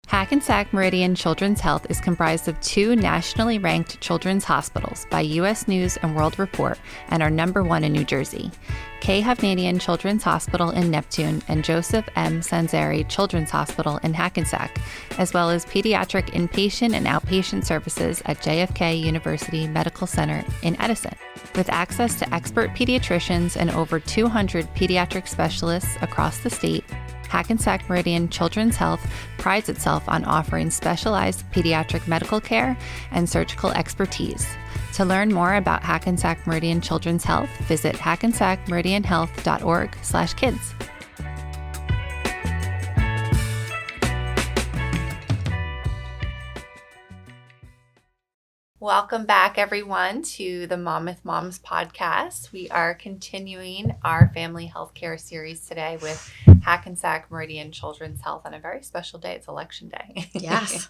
Hackensack Meridian Children's Health is comprised of 2 nationally ranked children's hospitals by U.S. News and World Report and are number 1 in New Jersey. Hovnanian Children's Hospital in Neptune and Joseph M. Sanzari Children's Hospital in Hackensack, as well as pediatric inpatient and outpatient services at JFK University Medical Center in Edison. With access to expert pediatricians and over 200 pediatric specialists across the state, Hackensack Meridian Children's Health prides itself on offering specialized pediatric medical care and surgical expertise. To learn more about Hackensack Meridian Children's Health, visit hackensackmeridianhealth.org/kids. Welcome back, everyone, to the Mom with Moms podcast. We are continuing our family healthcare series today with Hackensack Meridian Children's Health on a very special day. It's election day. Yes.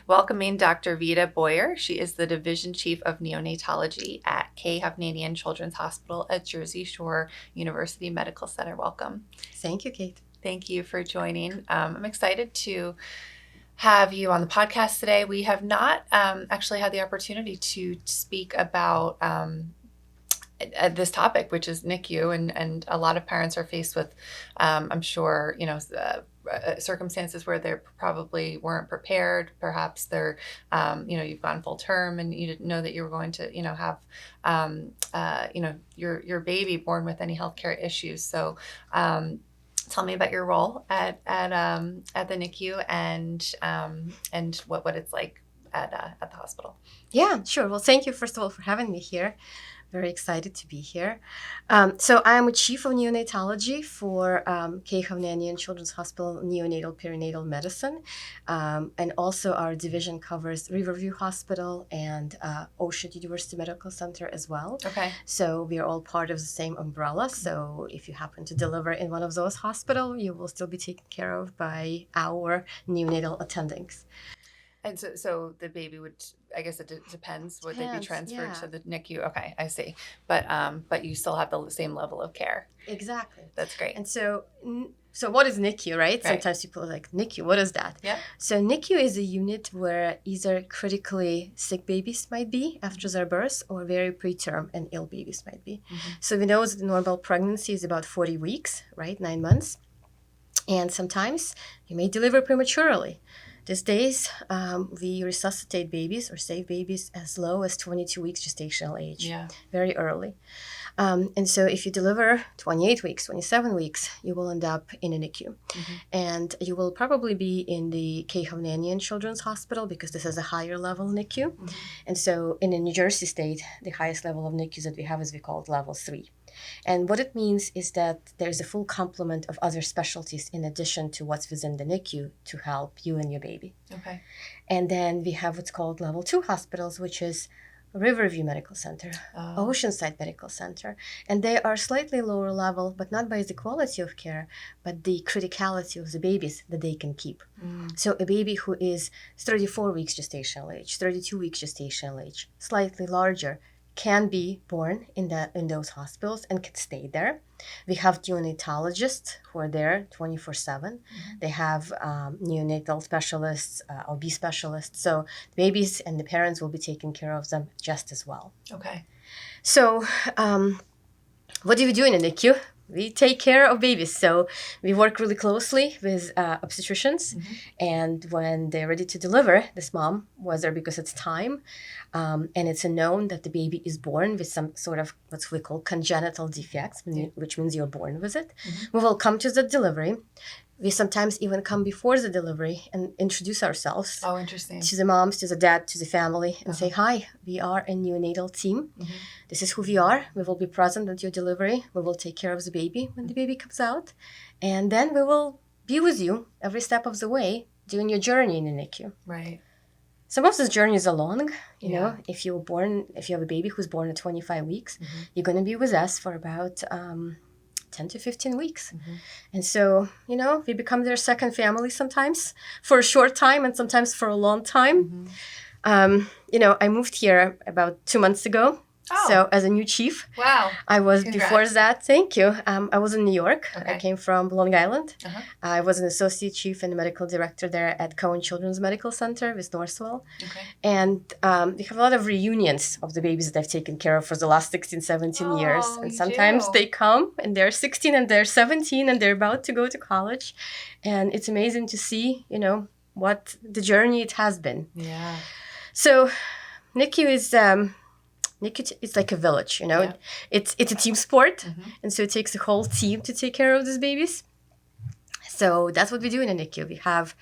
Welcoming Dr. Vita Boyar. She is the Division Chief of Neonatology at Hovnanian Children's Hospital at Jersey Shore University Medical Center. Welcome. Thank you, Kate. Thank you for joining. I'm excited to have you on the podcast today. We have not actually had the opportunity to speak about this topic, which is NICU, and a lot of parents are faced with, I'm sure, circumstances where they probably weren't prepared. Perhaps they're, you've gone full term and you didn't know that you were going to, have, your baby born with any healthcare issues. So, tell me about your role at the NICU and what it's like at the hospital. Yeah, sure. Well, thank you, first of all, for having me here. Very excited to be here. So I'm a Chief of Neonatology for Hovnanian Children's Hospital Neonatal Perinatal Medicine. And also our division covers Riverview Hospital and Ocean University Medical Center as well. Okay. So we are all part of the same umbrella. So if you happen to deliver in one of those hospitals, you will still be taken care of by our neonatal attendings. And so the baby would, I guess it depends, would they be transferred to the NICU? Okay, I see. But you still have the same level of care. Exactly. That's great. And so what is NICU, right? Sometimes people are like, NICU, what is that? Yeah. So NICU is a unit where either critically sick babies might be after their birth or very preterm and ill babies might be. Mm-hmm. So we know that the normal pregnancy is about 40 weeks, right? 9 months. And sometimes you may deliver prematurely. These days, we resuscitate babies or save babies as low as 22 weeks gestational age, very early. And so if you deliver 28 weeks, 27 weeks, you will end up in a NICU. Mm-hmm. And you will probably be in the Hovnanian Children's Hospital because this is a higher level NICU. Mm-hmm. And so in the New Jersey state, the highest level of NICUs that we have is we call it level 3. And what it means is that there's a full complement of other specialties in addition to what's within the NICU to help you and your baby. Okay. And then we have what's called level 2 hospitals, which is Riverview Medical Center, Oceanside Medical Center. And they are slightly lower level, but not by the quality of care, but the criticality of the babies that they can keep. Mm. So a baby who is 34 weeks gestational age, 32 weeks gestational age, slightly larger, can be born in those hospitals and can stay there. We have neonatologists who are there 24/7. Mm-hmm. They have neonatal specialists, OB specialists. So the babies and the parents will be taking care of them just as well. Okay. So what do we do in a NICU? We take care of babies. So we work really closely with obstetricians. Mm-hmm. And when they're ready to deliver, this mom, whether because it's time and it's a known that the baby is born with some sort of what we call congenital defects, which means you're born with it, we will come to the delivery. We sometimes even come before the delivery and introduce ourselves. Oh, interesting. To the moms, to the dad, to the family, and say, hi, we are a neonatal team. Mm-hmm. This is who we are. We will be present at your delivery. We will take care of the baby when the baby comes out. And then we will be with you every step of the way during your journey in the NICU. Right. Some of those journeys are long. You know, if you have a baby who's born at 25 weeks, mm-hmm. you're going to be with us for about 10 to 15 weeks. Mm-hmm. And so, we become their second family sometimes for a short time and sometimes for a long time. Mm-hmm. I moved here about 2 months ago. Oh. So as a new chief, Wow. I was Congrats. before that. Thank you. I was in New York. Okay. I came from Long Island. Uh-huh. I was an associate chief and medical director there at Cohen Children's Medical Center with Northwell. Okay. And we have a lot of reunions of the babies that I've taken care of for the last 16, 17 years. And sometimes they come and they're 16 and they're 17 and they're about to go to college. And it's amazing to see, what the journey it has been. Yeah. So NICU is... NICU, it's like a village, Yeah. It's a team sport, and so it takes a whole team to take care of these babies. So that's what we do in a NICU. We have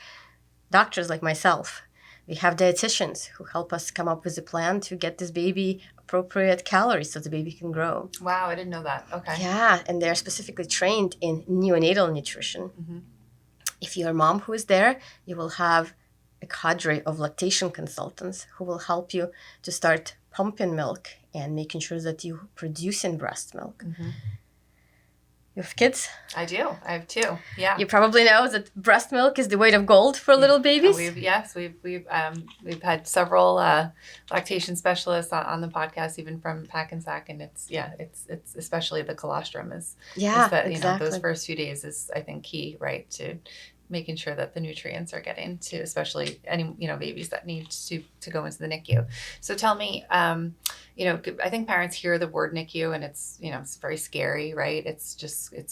doctors like myself. We have dietitians who help us come up with a plan to get this baby appropriate calories so the baby can grow. Wow, I didn't know that. Okay. Yeah, and they're specifically trained in neonatal nutrition. If you're a mom who is there, you will have a cadre of lactation consultants who will help you to start pumping milk and making sure that you producing breast milk. You have kids? I do. I have 2. Yeah. You probably know that breast milk is the weight of gold for little babies. We've had several lactation specialists on the podcast, even from Pack and Sack, and it's especially the colostrum is that exactly. those first few days is, I think, key, right, to making sure that the nutrients are getting to, especially any babies that need to go into the NICU. So tell me, I think parents hear the word NICU and it's it's very scary, right? It's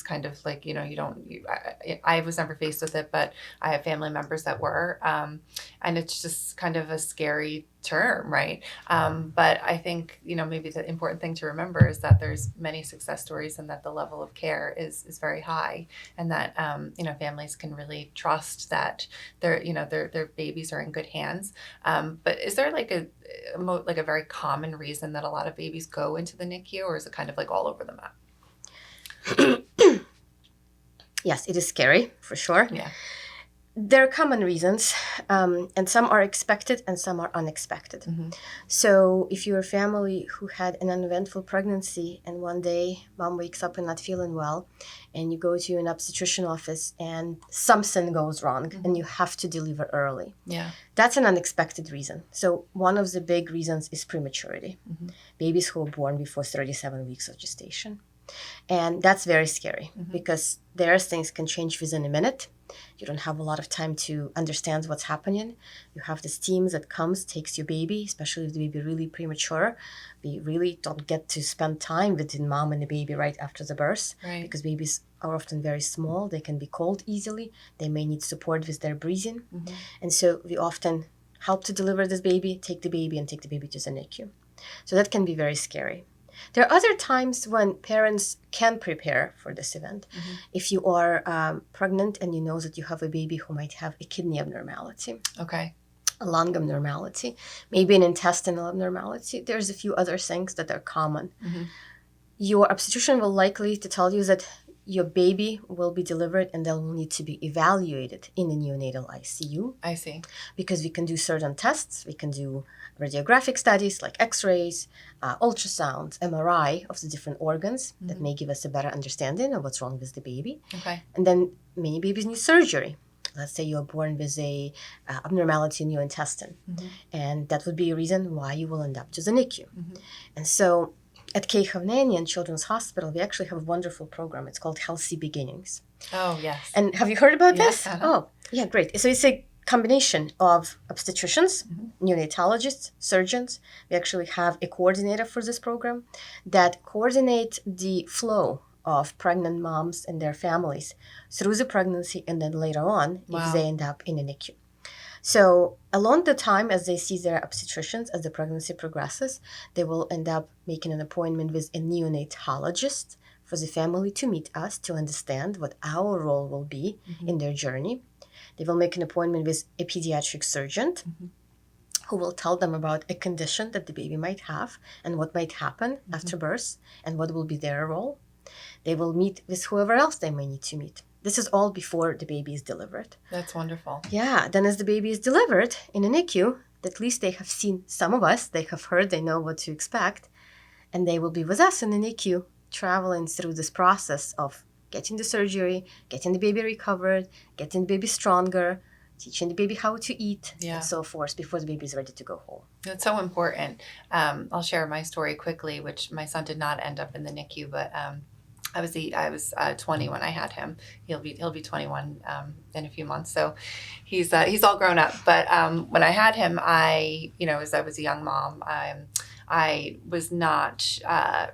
kind of like I was never faced with it, but I have family members that were, and it's just kind of a scary term, right? But I think maybe the important thing to remember is that there's many success stories and that the level of care is very high, and that families can really trust that their babies are in good hands. But is there like a very common reason that a lot of babies go into the NICU, or is it kind of like all over the map? Yes, it is scary for sure. Yeah. There are common reasons, and some are expected and some are unexpected. So if you're a family who had an uneventful pregnancy and one day mom wakes up and not feeling well, and you go to an obstetrician office and something goes wrong and you have to deliver early. Yeah. That's an unexpected reason. So one of the big reasons is prematurity. Babies who are born before 37 weeks of gestation. And that's very scary because things can change within a minute. You don't have a lot of time to understand what's happening. You have this team that comes, takes your baby, especially if the baby really premature. We really don't get to spend time with the mom and the baby right after the birth, right, because babies are often very small. They can be cold easily. They may need support with their breathing. And so we often help to deliver this baby, take the baby to the NICU. So that can be very scary. There are other times when parents can prepare for this event. If you are pregnant and you know that you have a baby who might have a kidney abnormality, a lung abnormality, maybe an intestinal abnormality, there's a few other things that are common. Your obstetrician will likely to tell you that your baby will be delivered and they'll need to be evaluated in the neonatal ICU. I see. Because we can do certain tests. We can do radiographic studies like x-rays, ultrasounds, MRI of the different organs that may give us a better understanding of what's wrong with the baby. And then many babies need surgery. Let's say you're born with a abnormality in your intestine. And that would be a reason why you will end up to the NICU. And so at Hovnanian Children's Hospital, we actually have a wonderful program. It's called Healthy Beginnings. Oh, yes. And have you heard about this? Uh-huh. Oh, yeah, great. So it's a combination of obstetricians, neonatologists, surgeons. We actually have a coordinator for this program that coordinate the flow of pregnant moms and their families through the pregnancy and then later on if they end up in a NICU. So along the time as they see their obstetricians, as the pregnancy progresses, they will end up making an appointment with a neonatologist for the family to meet us to understand what our role will be in their journey. They will make an appointment with a pediatric surgeon who will tell them about a condition that the baby might have and what might happen after birth and what will be their role. They will meet with whoever else they may need to meet. This is all before the baby is delivered. That's wonderful. Yeah. Then as the baby is delivered in a NICU, at least they have seen some of us. They have heard, they know what to expect. And they will be with us in the NICU, traveling through this process of getting the surgery, getting the baby recovered, getting the baby stronger, teaching the baby how to eat, Yeah. and so forth before the baby is ready to go home. It's so important. I'll share my story quickly, which my son did not end up in the NICU, but I was 20 when I had him. He'll be 21 in a few months, so he's all grown up. But when I had him, as I was a young mom, I was not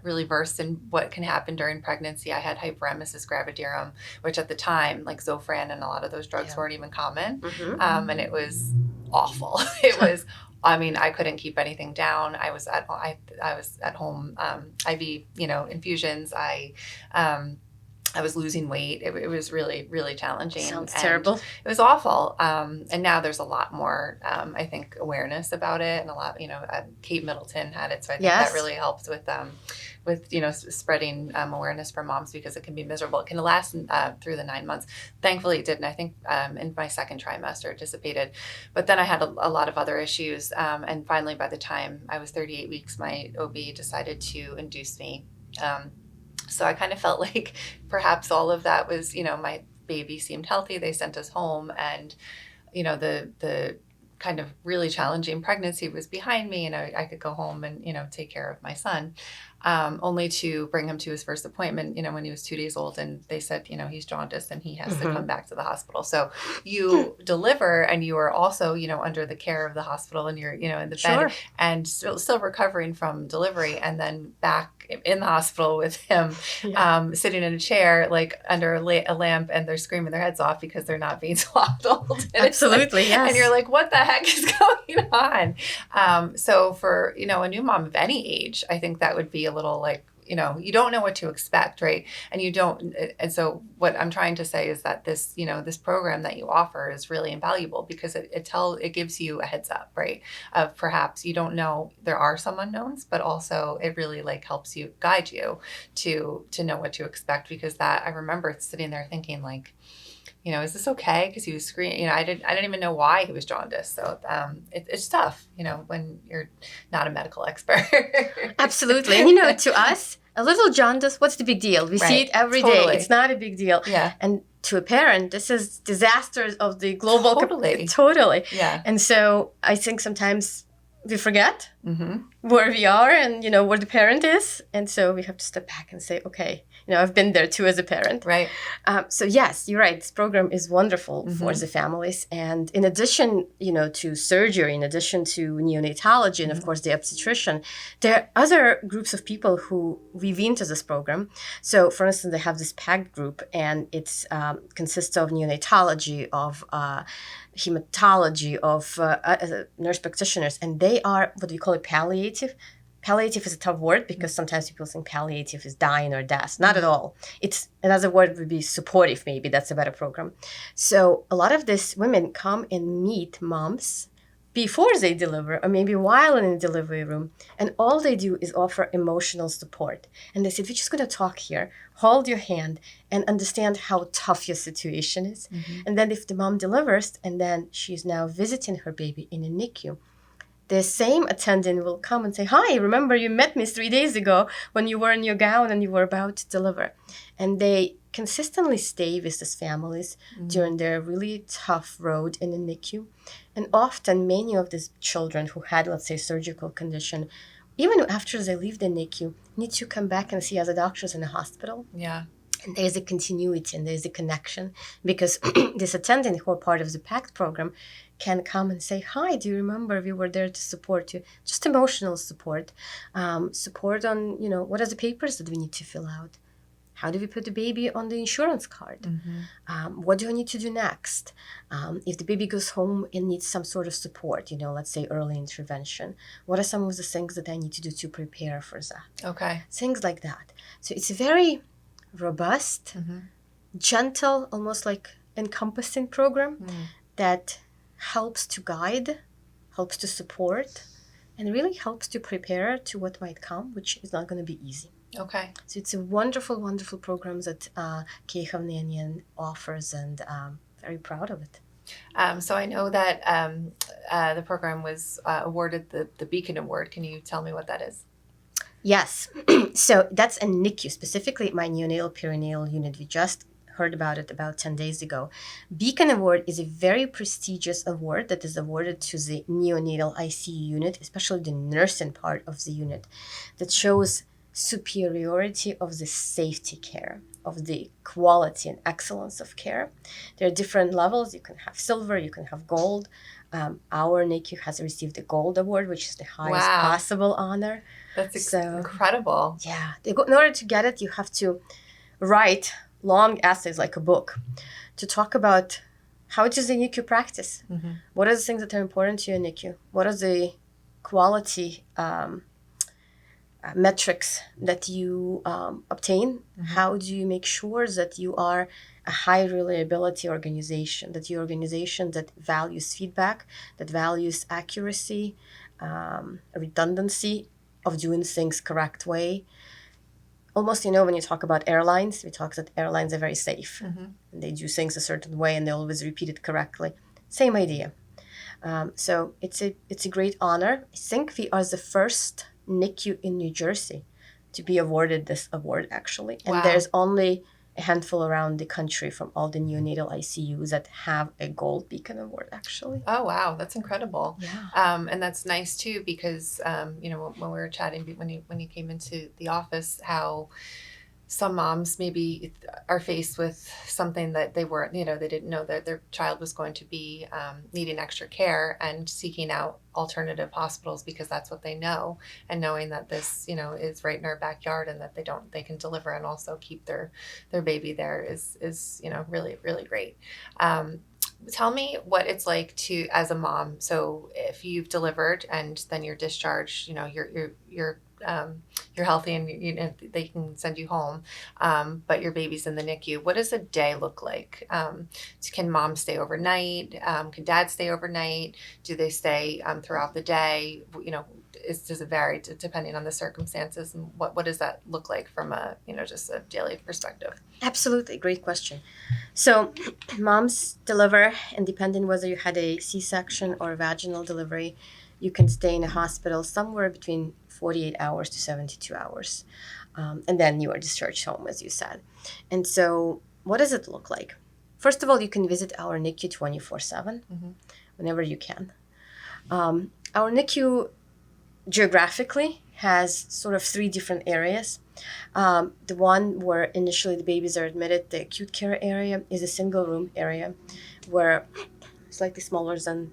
really versed in what can happen during pregnancy. I had hyperemesis gravidarum, which at the time, like Zofran and a lot of those drugs weren't even common, and it was awful. It was. I mean, I couldn't keep anything down. I was at home, IV, infusions. I was losing weight. It was really, really challenging. Sounds and terrible. It was awful. And now there's a lot more, I think, awareness about it, and a lot. Kate Middleton had it, so I think that really helps with spreading awareness for moms, because it can be miserable. It can last through the 9 months. Thankfully, it didn't. I think in my second trimester, it dissipated. But then I had a lot of other issues. And finally, by the time I was 38 weeks, my OB decided to induce me. So I kind of felt like perhaps all of that was, my baby seemed healthy. They sent us home, and, the kind of really challenging pregnancy was behind me, and I could go home and, take care of my son. Only to bring him to his first appointment, when he was 2 days old, and they said, he's jaundiced and he has to come back to the hospital. So you deliver, and you are also, under the care of the hospital, and you're, in the bed, and still recovering from delivery, and then back in the hospital with him, sitting in a chair, like under a lamp, and they're screaming their heads off because they're not being swaddled. Absolutely, yes. And you're like, what the heck is going on? So for, a new mom of any age, I think that would be a little like, you don't know what to expect, right? And so what I'm trying to say is that this, this program that you offer is really invaluable, because it gives you a heads up, right? Of perhaps you don't know, there are some unknowns, but also it really like helps you guide you to know what to expect, because that I remember sitting there thinking like, is this okay? Because he was screaming. I didn't even know why he was jaundiced. So it's tough, when you're not a medical expert. Absolutely. And to us, a little jaundice, what's the big deal? We see it every day. It's not a big deal. Yeah. And to a parent, this is disasters of the global. Totally. Yeah. And so I think sometimes we forget where we are and, where the parent is. And so we have to step back and say, okay, I've been there too as a parent. Right. So yes, you're right. This program is wonderful for the families. And in addition, to surgery, in addition to neonatology, and of course the obstetrician, there are other groups of people who weave into this program. So for instance, they have this PACT group, and it's consists of neonatology, of hematology, of nurse practitioners, and they are what we call it palliative. Palliative is a tough word because sometimes people think palliative is dying or death. Not at all. It's another word would be supportive, maybe. That's a better program. So a lot of these women come and meet moms before they deliver, or maybe while in the delivery room, and all they do is offer emotional support. And they say, we're just going to talk here, hold your hand, and understand how tough your situation is. And then if the mom delivers, and then she's now visiting her baby in a NICU, the same attendant will come and say, hi, remember you met me 3 days ago when you were in your gown and you were about to deliver. And they consistently stay with these families during their really tough road in the NICU. And often many of these children who had, let's say, surgical condition, even after they leave the NICU, need to come back and see other doctors in the hospital. Yeah. And there's a continuity and there's a connection, because this attendant who are part of the PACT program can come and say, hi, do you remember we were there to support you? Just emotional support. Support on, what are the papers that we need to fill out? How do we put the baby on the insurance card? What do I need to do next? If the baby goes home and needs some sort of support, let's say early intervention, what are some of the things that I need to do to prepare for that? Okay. Things like that. So it's a very robust, gentle, almost like encompassing program that helps to guide, helps to support, and really helps to prepare to what might come, which is not going to be easy. Okay. So it's a wonderful, wonderful program that Hovnanian offers, and very proud of it. So I know that the program was awarded the Beacon Award. Can you tell me what that is? Yes. So that's a NICU, specifically my neonatal perinatal unit. We just heard about it about 10 days ago. Beacon Award is a very prestigious award that is awarded to the neonatal ICU unit, especially the nursing part of the unit, that shows superiority of the safety care, of the quality and excellence of care. There are different levels. You can have silver, you can have gold. Our NICU has received the gold award, which is the highest possible honor. That's incredible. Yeah. In order to get it, you have to write long essays like a book to talk about how it is the NICU practice. Mm-hmm. What are the things that are important to your NICU? What are the quality metrics that you obtain? Mm-hmm. How do you make sure that you are a high reliability organization, that your organization that values feedback, that values accuracy, redundancy of doing things correct way? Almost, when you talk about airlines, we talk that airlines are very safe. Mm-hmm. And they do things a certain way and they always repeat it correctly. Same idea. So it's a great honor. I think we are the first NICU in New Jersey to be awarded this award, actually. And there's only a handful around the country from all the neonatal ICUs that have a gold Beacon Award, actually. Oh, wow. That's incredible. Yeah. And that's nice, too, because, when we were chatting, when you came into the office, how some moms maybe are faced with something that they weren't, they didn't know that their child was going to be needing extra care and seeking out alternative hospitals because that's what they know, and knowing that this, is right in our backyard and that they can deliver and also keep their baby there is really, really great. Tell me what it's like to, as a mom. So if you've delivered and then you're discharged, you're healthy and they can send you home, but your baby's in the NICU. What does a day look like? Can mom stay overnight? Can dad stay overnight? Do they stay throughout the day? Does it vary depending on the circumstances? And what does that look like from a just a daily perspective? Absolutely, great question. So moms deliver, and depending whether you had a C-section or a vaginal delivery, you can stay in a hospital somewhere between 48 hours to 72 hours. And then you are discharged home, as you said. And so what does it look like? First of all, you can visit our NICU 24/7, whenever you can. Our NICU geographically has sort of 3 different areas. The one where initially the babies are admitted, the acute care area, is a single room area where slightly smaller than,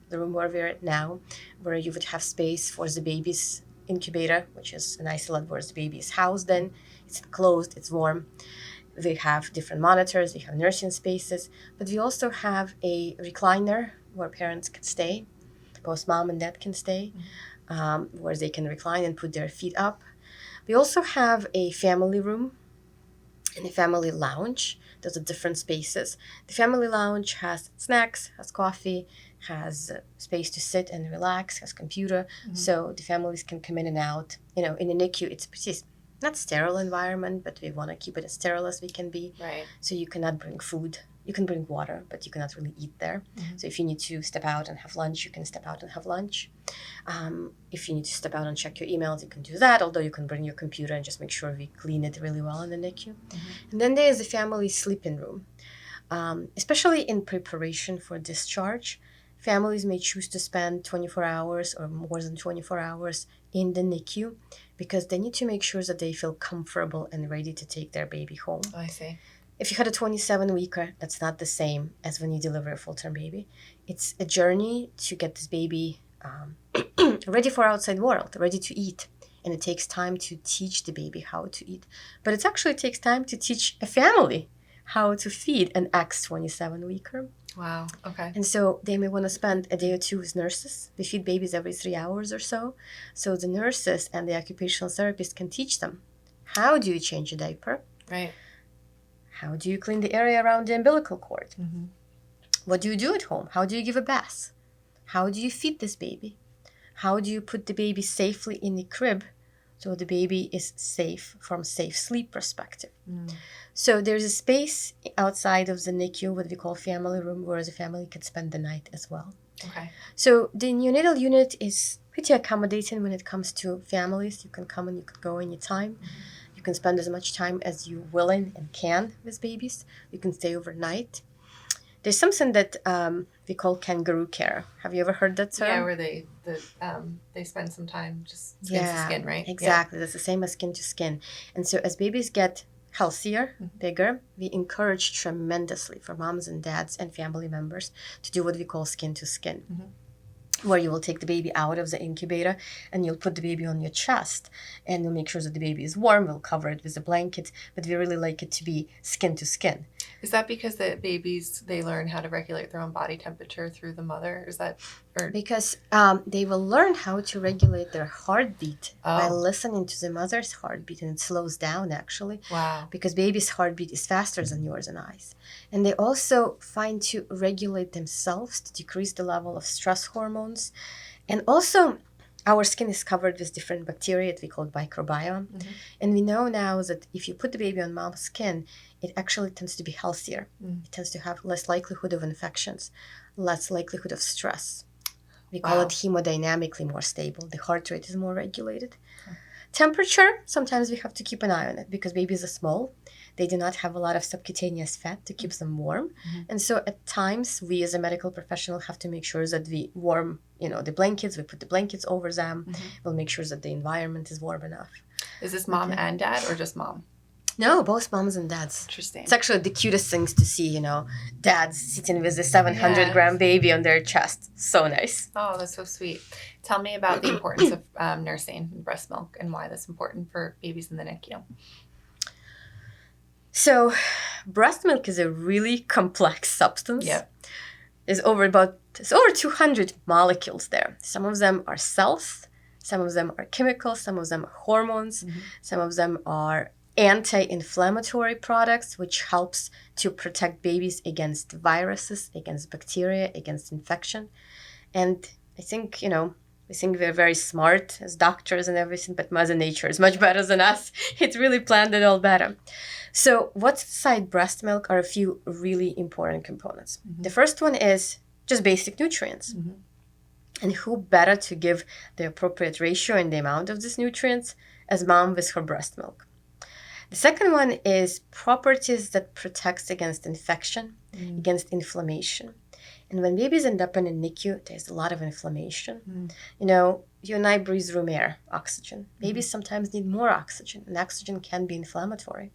the room where we're at now, where you would have space for the baby's incubator, which is an isolate where the baby is housed in. It's closed, it's warm. We have different monitors, we have nursing spaces, but we also have a recliner where parents can stay, both mom and dad can stay, where they can recline and put their feet up. We also have a family room and a family lounge. Those are different spaces. The family lounge has snacks, has coffee, has space to sit and relax, has computer, so the families can come in and out. In the NICU, it's pretty not sterile environment, but we want to keep it as sterile as we can be. Right. So you cannot bring food. You can bring water, but you cannot really eat there. So if you need to step out and have lunch, you can step out and have lunch. If you need to step out and check your emails, you can do that, although you can bring your computer and just make sure we clean it really well in the NICU. And then there is the family sleeping room. Especially in preparation for discharge, families may choose to spend 24 hours or more than 24 hours in the NICU because they need to make sure that they feel comfortable and ready to take their baby home. Oh, I see. If you had a 27-weeker, that's not the same as when you deliver a full-term baby. It's a journey to get this baby ready for outside world, ready to eat. And it takes time to teach the baby how to eat. But it actually takes time to teach a family how to feed an ex-27-weeker. Wow, okay. And so they may want to spend a day or two with nurses. They feed babies every 3 hours or so. So the nurses and the occupational therapist can teach them, how do you change a diaper? Right. How do you clean the area around the umbilical cord? What do you do at home? How do you give a bath? How do you feed this baby? How do you put the baby safely in the crib so the baby is safe from safe sleep perspective? So there's a space outside of the NICU, what we call family room, where the family can spend the night as well. Okay. So the neonatal unit is pretty accommodating when it comes to families. You can come and you can go anytime. You can spend as much time as you willing and can with babies. You can stay overnight. There's something that we call kangaroo care. Have you ever heard that term? Yeah, where they spend some time just skin to skin, right? Exactly. That's the same as skin to skin. And so as babies get healthier, bigger, we encourage tremendously for moms and dads and family members to do what we call skin to skin. Where you will take the baby out of the incubator and you'll put the baby on your chest and you'll make sure that the baby is warm. We'll cover it with a blanket, but we really like it to be skin to skin. Is that because the babies, they learn how to regulate their own body temperature through the mother? Is that, or Because they will learn how to regulate their heartbeat by listening to the mother's heartbeat, and it slows down actually. Wow. Because baby's heartbeat is faster than yours and I's. And they also find to regulate themselves to decrease the level of stress hormones. And also, our skin is covered with different bacteria that we call microbiome. And we know now that if you put the baby on mom's skin, it actually tends to be healthier. It tends to have less likelihood of infections, less likelihood of stress. We call it hemodynamically more stable. The heart rate is more regulated. Temperature, sometimes we have to keep an eye on it because babies are small. They do not have a lot of subcutaneous fat to keep them warm. And so at times, we as a medical professional have to make sure that we warm, the blankets, we put the blankets over them. We'll make sure that the environment is warm enough. Is this mom and dad or just mom? No, both moms and dads. Interesting. It's actually the cutest things to see, dads sitting with a 700-gram baby on their chest. So nice. Oh, that's so sweet. Tell me about the importance of nursing breast milk and why that's important for babies in the NICU. So, breast milk is a really complex substance. Yeah. There's over 200 molecules there. Some of them are cells, some of them are chemicals, some of them are hormones, some of them are anti-inflammatory products, which helps to protect babies against viruses, against bacteria, against infection. And I think, we think we're very smart as doctors and everything, but Mother Nature is much better than us. It really planned it all better. So what's inside breast milk are a few really important components. The first one is just basic nutrients. And who better to give the appropriate ratio and the amount of these nutrients as mom with her breast milk. The second one is properties that protects against infection, against inflammation. And when babies end up in a NICU, there's a lot of inflammation. You and I breathe room air, oxygen. Babies sometimes need more oxygen, and oxygen can be inflammatory.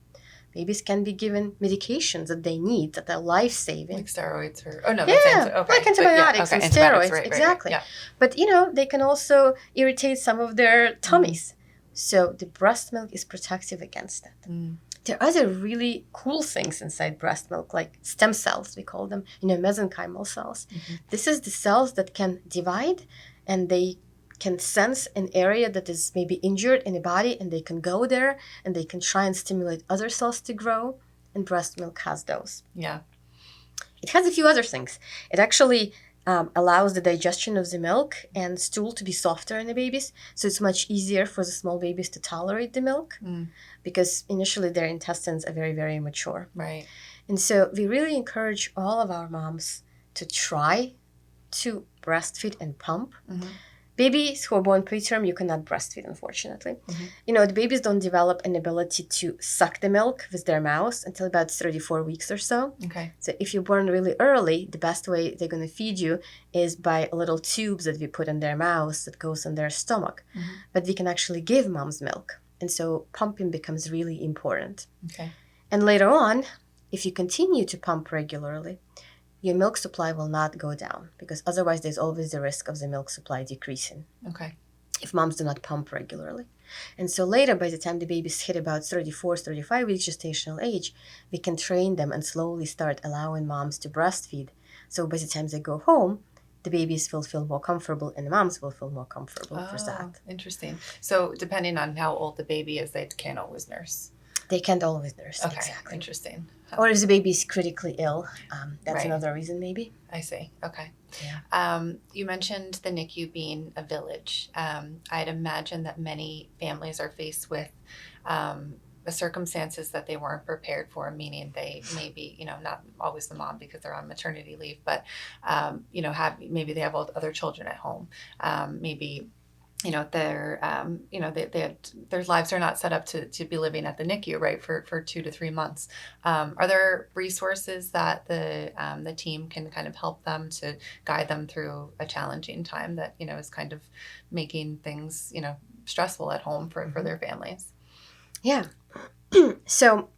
Babies can be given medications that they need that are life-saving. Like steroids or, like antibiotics and steroids. Right, exactly. Right. Yeah. But, they can also irritate some of their tummies. So the breast milk is protective against that. There are other really cool things inside breast milk, like stem cells, we call them, mesenchymal cells. This is the cells that can divide, and they can sense an area that is maybe injured in the body, and they can go there, and they can try and stimulate other cells to grow, and breast milk has those. Yeah. It has a few other things. It actually allows the digestion of the milk and stool to be softer in the babies. So it's much easier for the small babies to tolerate the milk because initially their intestines are very, very immature. Right. And so we really encourage all of our moms to try to breastfeed and pump. Babies who are born preterm, you cannot breastfeed, unfortunately. The babies don't develop an ability to suck the milk with their mouths until about 34 weeks or so. Okay. So if you're born really early, the best way they're going to feed you is by little tubes that we put in their mouths that goes in their stomach. But we can actually give moms milk. And so pumping becomes really important. Okay. And later on, if you continue to pump regularly, your milk supply will not go down because otherwise there's always the risk of the milk supply decreasing. Okay. If moms do not pump regularly. And so later, by the time the babies hit about 34, 35 weeks gestational age, we can train them and slowly start allowing moms to breastfeed. So by the time they go home, the babies will feel more comfortable and the moms will feel more comfortable for that. Interesting. So depending on how old the baby is, they can't always nurse. They can't always nurse. Okay. Exactly. Interesting. Or if the baby is critically ill, that's Right. another reason maybe. I see. Okay. Yeah. You mentioned the NICU being a village. I'd imagine that many families are faced with the circumstances that they weren't prepared for, meaning they may be, not always the mom because they're on maternity leave, but, maybe they have other children at home. Maybe their lives are not set up to be living at the NICU, right, for 2 to 3 months. Are there resources that the team can kind of help them to guide them through a challenging time that, is kind of making things, stressful at home for their families? Yeah. So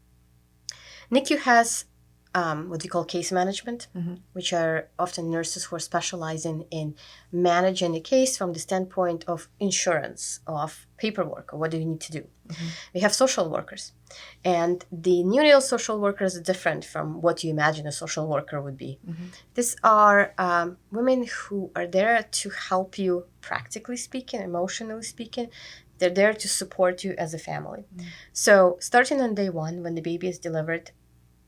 NICU has what we call case management, which are often nurses who are specializing in managing the case from the standpoint of insurance, of paperwork, or what do you need to do. We have social workers. And the neonatal social workers are different from what you imagine a social worker would be. These are women who are there to help you, practically speaking, emotionally speaking. They're there to support you as a family. So starting on day one, when the baby is delivered,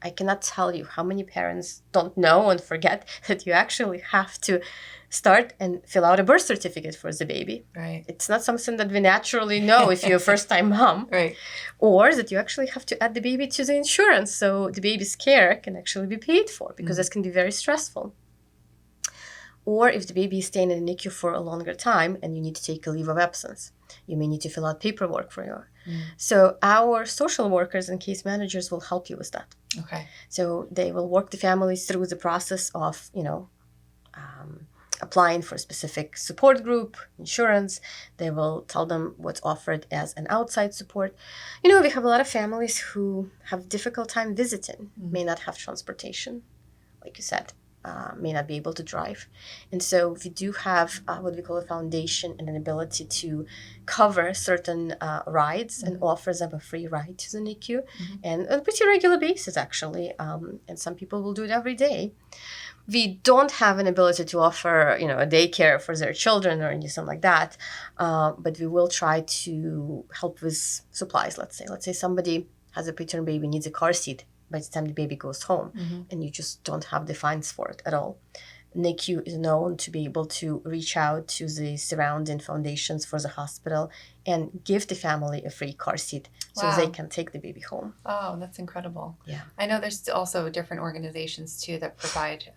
I cannot tell you how many parents don't know and forget that you actually have to start and fill out a birth certificate for the baby. Right. It's not something that we naturally know if you're a first-time mom. Right. Or that you actually have to add the baby to the insurance so the baby's care can actually be paid for, because this can be very stressful. Or if the baby is staying in the NICU for a longer time and you need to take a leave of absence, you may need to fill out paperwork for you. So our social workers and case managers will help you with that. Okay. So they will work the families through the process of, applying for a specific support group, insurance. They will tell them what's offered as an outside support. We have a lot of families who have difficult time visiting, may not have transportation, like you said. May not be able to drive. And so we do have what we call a foundation and an ability to cover certain rides and offer them a free ride to the NICU, and on a pretty regular basis, actually. And some people will do it every day. We don't have an ability to offer, a daycare for their children or anything like that, but we will try to help with supplies, let's say. Let's say somebody has a preterm baby, needs a car seat by the time the baby goes home, and you just don't have the funds for it at all. NICU is known to be able to reach out to the surrounding foundations for the hospital and give the family a free car seat so they can take the baby home. Oh, that's incredible. Yeah. I know there's also different organizations too that provide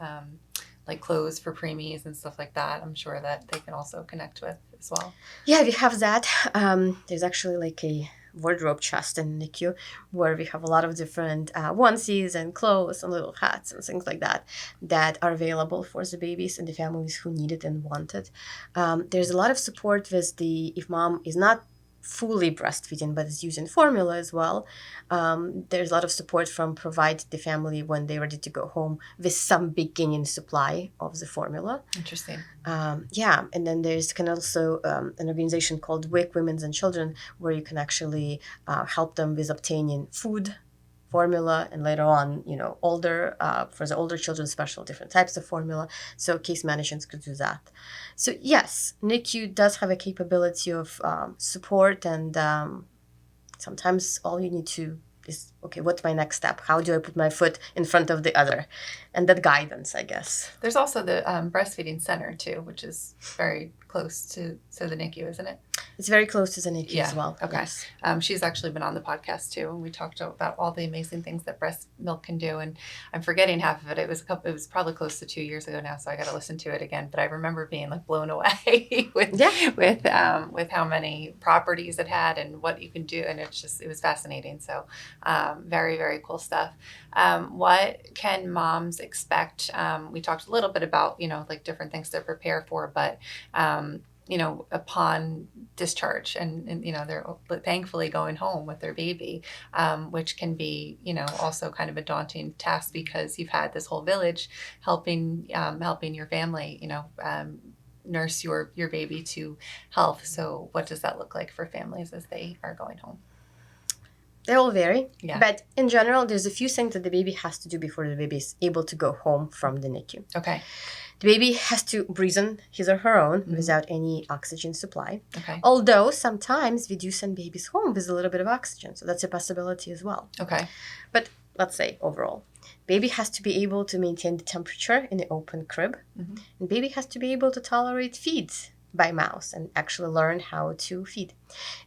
like clothes for preemies and stuff like that. I'm sure that they can also connect with as well. Yeah, we have that. There's actually like a wardrobe chest in NICU where we have a lot of different onesies and clothes and little hats and things like that are available for the babies and the families who need it and want it. There's a lot of support with if mom is not fully breastfeeding but is using formula as well. There's a lot of support from provide the family when they're ready to go home with some beginning supply of the formula. Interesting. And then there's also an organization called WIC, Women's and Children, where you can actually help them with obtaining food, formula, and later on, for the older children, special different types of formula. So case managers could do that. So yes, NICU does have a capability of support, and sometimes all you need to is, okay, what's my next step? How do I put my foot in front of the other? And that guidance, I guess. There's also the breastfeeding center too, which is very close to the NICU, isn't it? It's very close to the NICU as well. Okay. Yes. She's actually been on the podcast too, and we talked about all the amazing things that breast milk can do. And I'm forgetting half of it. It was probably close to 2 years ago now, so I got to listen to it again. But I remember being like blown away with how many properties it had and what you can do, and it was fascinating. So very, very cool stuff. What can moms expect? We talked a little bit about like different things to prepare for, but upon discharge and they're thankfully going home with their baby, which can be, also kind of a daunting task because you've had this whole village helping your family, nurse your baby to health. So what does that look like for families as they are going home? They all vary, Yeah. But in general, there's a few things that the baby has to do before the baby is able to go home from the NICU. Okay. The baby has to breathe on his or her own without any oxygen supply. Okay. Although sometimes we do send babies home with a little bit of oxygen, so that's a possibility as well. Okay. But let's say overall, baby has to be able to maintain the temperature in the open crib, and baby has to be able to tolerate feeds by mouth and actually learn how to feed.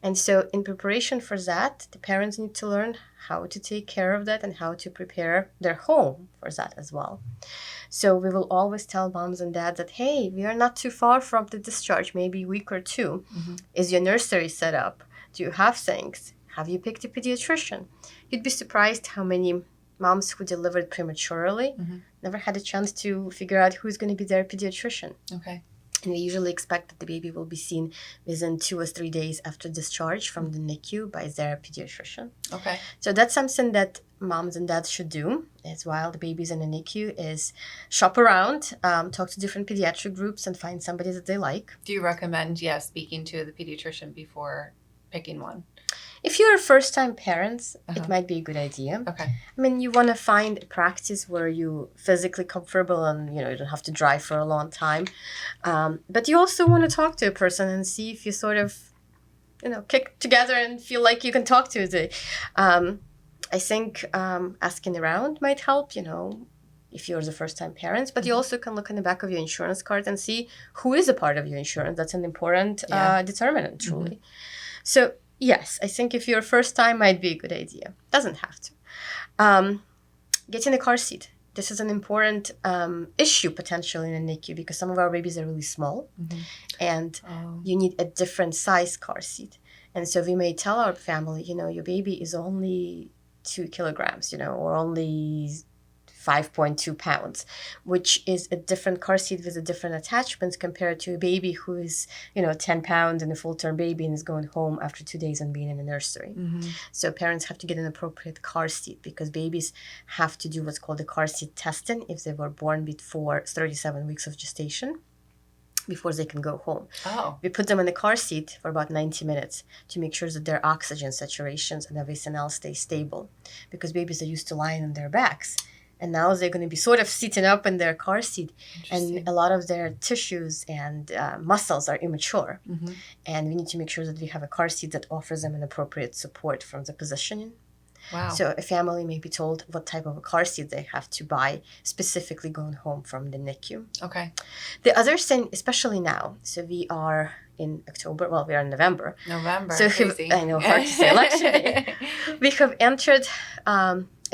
And so in preparation for that, the parents need to learn how to take care of that and how to prepare their home for that as well. So we will always tell moms and dads that, hey, we are not too far from the discharge, maybe a week or two. Is your nursery set up? Do you have things? Have you picked a pediatrician? You'd be surprised how many moms who delivered prematurely never had a chance to figure out who's going to be their pediatrician. Okay. And we usually expect that the baby will be seen within 2 or 3 days after discharge from the NICU by their pediatrician. Okay. So that's something that moms and dads should do as while the baby's in the NICU is shop around, talk to different pediatric groups and find somebody that they like. Do you recommend, speaking to the pediatrician before picking one? If you're a first-time parent, it might be a good idea. Okay. I mean, you want to find a practice where you're physically comfortable and, you don't have to drive for a long time. But you also want to talk to a person and see if you sort of, kick together and feel like you can talk to the. I think asking around might help, if you're the first-time parents. But you also can look in the back of your insurance card and see who is a part of your insurance. That's an important determinant, truly. So, yes, I think if you're first time, might be a good idea. Doesn't have to. Getting a car seat. This is an important issue potentially in a NICU because some of our babies are really small and you need a different size car seat. And so we may tell our family, your baby is only 2 kilograms, or only 5.2 pounds, which is a different car seat with a different attachments compared to a baby who is, 10 pounds and a full-term baby and is going home after 2 days and being in a nursery. So parents have to get an appropriate car seat because babies have to do what's called a car seat testing if they were born before 37 weeks of gestation before they can go home. We put them in the car seat for about 90 minutes to make sure that their oxygen saturations and everything else stays stable because babies are used to lying on their backs. And now they're going to be sort of sitting up in their car seat. And a lot of their tissues and muscles are immature. And we need to make sure that we have a car seat that offers them an appropriate support from the positioning. Wow. So a family may be told what type of a car seat they have to buy, specifically going home from the NICU. Okay. The other thing, especially now, so we are in October, we are in November. So I know, hard to say, election day. We have entered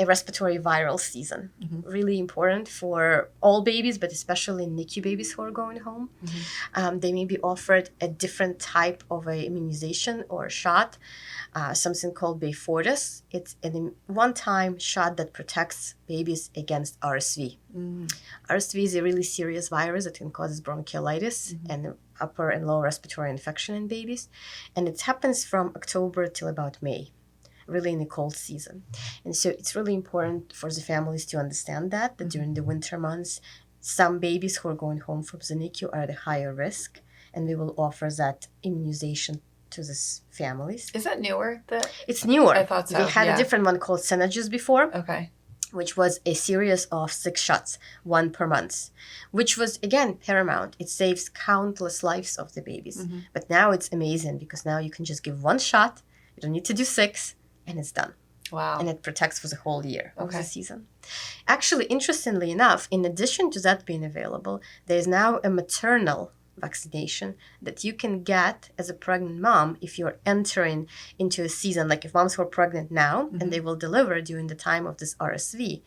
a respiratory viral season. Really important for all babies, but especially NICU babies who are going home. They may be offered a different type of a immunization or shot, something called Beyfortus. It's a one-time shot that protects babies against RSV. RSV is a really serious virus that can cause bronchiolitis and upper and lower respiratory infection in babies. And it happens from October till about May, really in the cold season. And so it's really important for the families to understand that during the winter months, some babies who are going home from the NICU are at a higher risk, and we will offer that immunization to these families. Is that newer? It's newer. I thought so. We had a different one called Synagis before. Okay. Which was a series of 6 shots, 1 per month, which was, again, paramount. It saves countless lives of the babies. But now it's amazing because now you can just give 1 shot. You don't need to do 6. And it's done. Wow. And it protects for the whole year of the season. Actually, interestingly enough, in addition to that being available, there's now a maternal vaccination that you can get as a pregnant mom if you're entering into a season, like if moms who are pregnant now and they will deliver during the time of this RSV.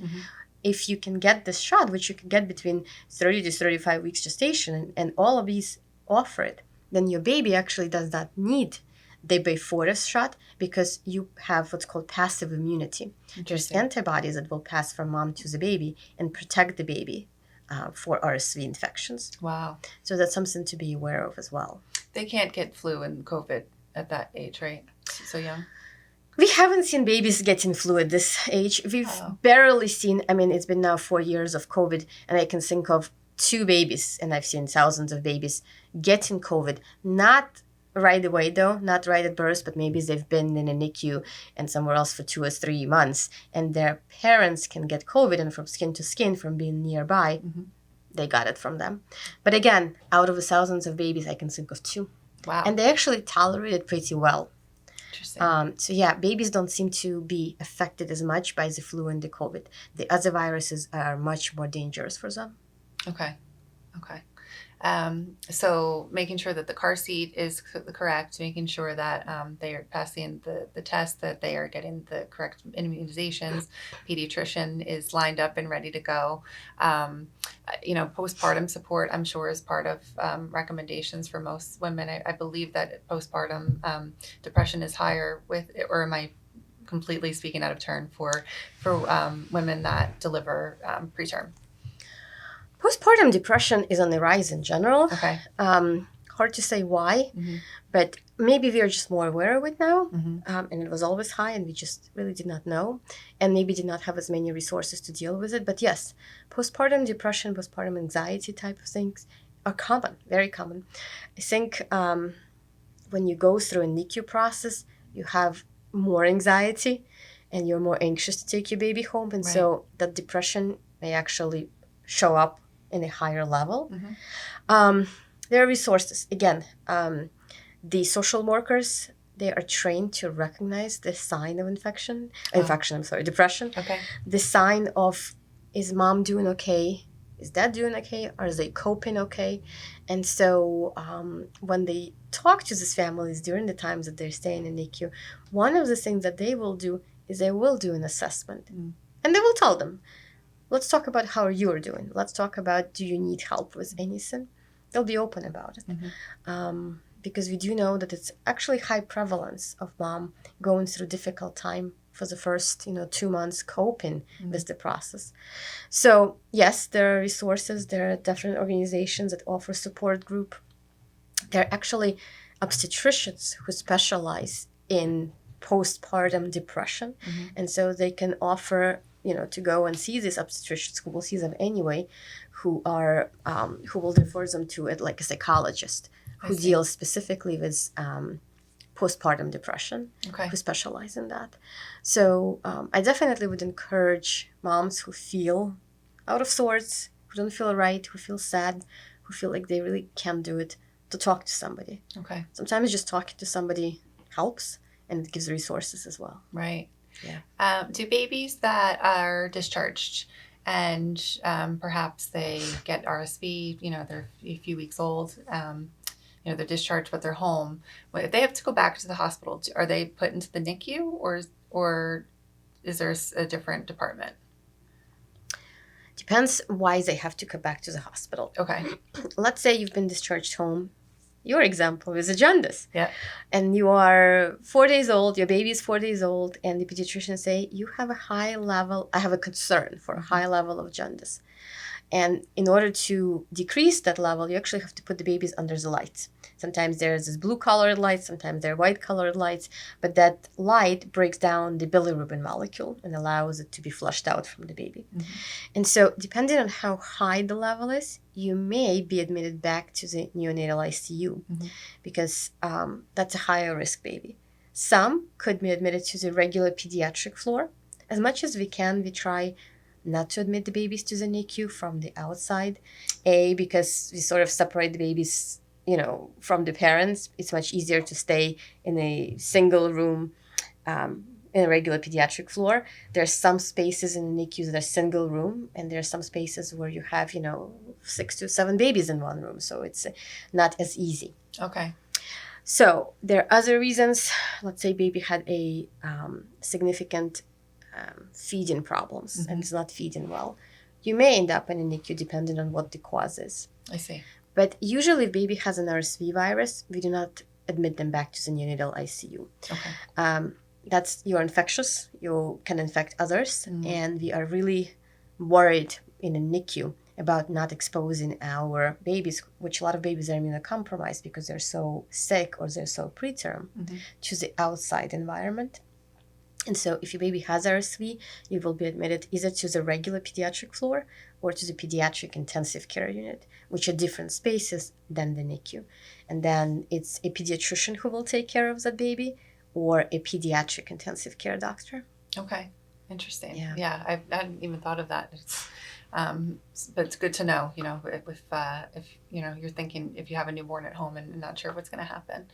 If you can get this shot, which you can get between 30 to 35 weeks gestation, and all of these offer it, then your baby actually does not need the Beyfortus shot because you have what's called passive immunity. There's antibodies that will pass from mom to the baby and protect the baby for RSV infections. Wow. So that's something to be aware of as well. They can't get flu and COVID at that age, right? So young? We haven't seen babies getting flu at this age. We've barely seen, it's been now 4 years of COVID, and I can think of 2 babies, and I've seen thousands of babies getting COVID. Not right away, though, not right at birth, but maybe they've been in a NICU and somewhere else for 2 or 3 months, and their parents can get COVID, and from skin to skin, from being nearby, they got it from them. But again, out of the thousands of babies, I can think of 2. Wow. And they actually tolerate it pretty well. Interesting. So yeah, babies don't seem to be affected as much by the flu and the COVID. The other viruses are much more dangerous for them. Okay. So making sure that the car seat is correct, making sure that they are passing the test, that they are getting the correct immunizations, pediatrician is lined up and ready to go. Postpartum support, I'm sure, is part of recommendations for most women. I believe that postpartum depression is higher with, or am I completely speaking out of turn for women that deliver preterm? Postpartum depression is on the rise in general. Okay. Hard to say why, Mm-hmm. but maybe we are just more aware of it now. Mm-hmm. And it was always high, and we just really did not know, and maybe did not have as many resources to deal with it. But yes, postpartum depression, postpartum anxiety type of things are common, very common. I think when you go through a NICU process, you have more anxiety, and you're more anxious to take your baby home, and Right. so that depression may actually show up in a higher level. Mm-hmm. There are resources. Again, the social workers, they are trained to recognize the sign of depression. Okay. The sign of, is mom doing okay? Is dad doing okay? Are they coping okay? And so when they talk to these families during the times that they're staying in NICU, one of the things that they will do is they will do an assessment. Mm. And they will tell them, let's talk about how you're doing. Let's talk about, do you need help with anything? They'll be open about it. Mm-hmm. Because we do know that it's actually high prevalence of mom going through difficult time for the first 2 months coping with the process. So yes, there are resources. There are different organizations that offer support group. There are actually obstetricians who specialize in postpartum depression. Mm-hmm. And so they can offer, to go and see these obstetricians, who will see them anyway, who will refer them to it like a psychologist who deals specifically with postpartum depression, Okay. who specialize in that. So I definitely would encourage moms who feel out of sorts, who don't feel right, who feel sad, who feel like they really can't do it, to talk to somebody. Okay. Sometimes just talking to somebody helps, and it gives resources as well. Right. Yeah. Do babies that are discharged and perhaps they get RSV, they're a few weeks old, they're discharged, but they're home. If they have to go back to the hospital, are they put into the NICU or is there a different department? Depends why they have to come back to the hospital. Okay. Let's say you've been discharged home. Your example is a jaundice. Yeah. And you are 4 days old, your baby is 4 days old, and the pediatrician say, you have I have a concern for a high level of jaundice. And in order to decrease that level, you actually have to put the babies under the lights. Sometimes there's this blue-colored light, sometimes there are white-colored lights, but that light breaks down the bilirubin molecule and allows it to be flushed out from the baby. Mm-hmm. And so depending on how high the level is, you may be admitted back to the neonatal ICU, Mm-hmm. because that's a higher risk baby. Some could be admitted to the regular pediatric floor. As much as we can, we try not to admit the babies to the NICU from the outside. Because we sort of separate the babies, from the parents. It's much easier to stay in a single room, in a regular pediatric floor. There are some spaces in the NICUs that are single room, and there are some spaces where you have, 6 to 7 babies in one room. So it's not as easy. Okay. So there are other reasons. Let's say baby had a significant feeding problems, Mm-hmm. and is not feeding well. You may end up in a NICU depending on what the cause is. I see. But usually if baby has an RSV virus, we do not admit them back to the neonatal ICU. Okay. You're infectious, you can infect others, Mm. and we are really worried in a NICU about not exposing our babies, which a lot of babies are immunocompromised because they're so sick or they're so preterm, Mm-hmm. to the outside environment. And so if your baby has RSV, you will be admitted either to the regular pediatric floor or to the pediatric intensive care unit, which are different spaces than the NICU. And then it's a pediatrician who will take care of that baby, or a pediatric intensive care doctor. Okay. Interesting. Yeah. I hadn't even thought of that. It's, but it's good to know, if you're thinking, if you have a newborn at home and not sure what's going to happen.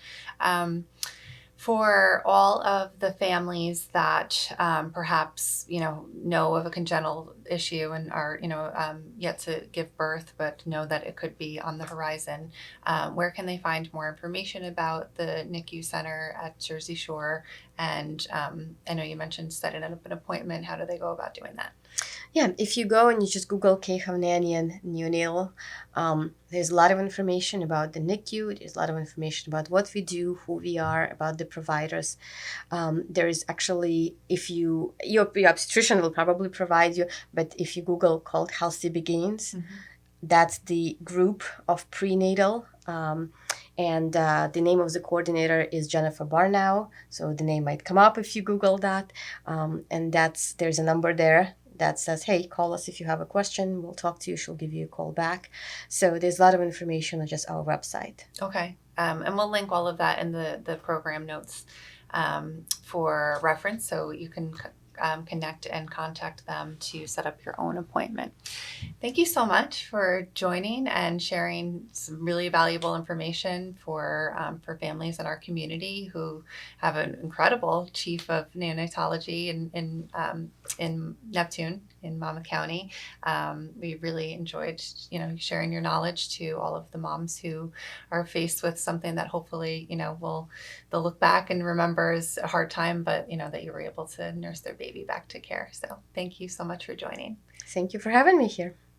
For all of the families that perhaps know of a congenital issue and are yet to give birth, but know that it could be on the horizon, where can they find more information about the NICU Center at Jersey Shore? And I know you mentioned setting up an appointment. How do they go about doing that? Yeah, if you go and you just Google Hovnanian neonatal, there's a lot of information about the NICU. There's a lot of information about what we do, who we are, about the providers. There is actually, if your obstetrician will probably provide you, but if you Google called Healthy Begins, that's the group of prenatal. And the name of the coordinator is Jennifer Barnow. So the name might come up if you Google that. And there's a number there that says, hey, call us if you have a question. We'll talk to you. She'll give you a call back. So there's a lot of information on just our website. Okay. And we'll link all of that in the program notes for reference, so you can connect and contact them to set up your own appointment. Thank you so much for joining and sharing some really valuable information for families in our community who have an incredible Chief of Neonatology in Neptune, in Monmouth County. We really enjoyed, sharing your knowledge to all of the moms who are faced with something that hopefully, they'll look back and remember as a hard time, but that you were able to nurse their baby back to care. So thank you so much for joining. Thank you for having me here.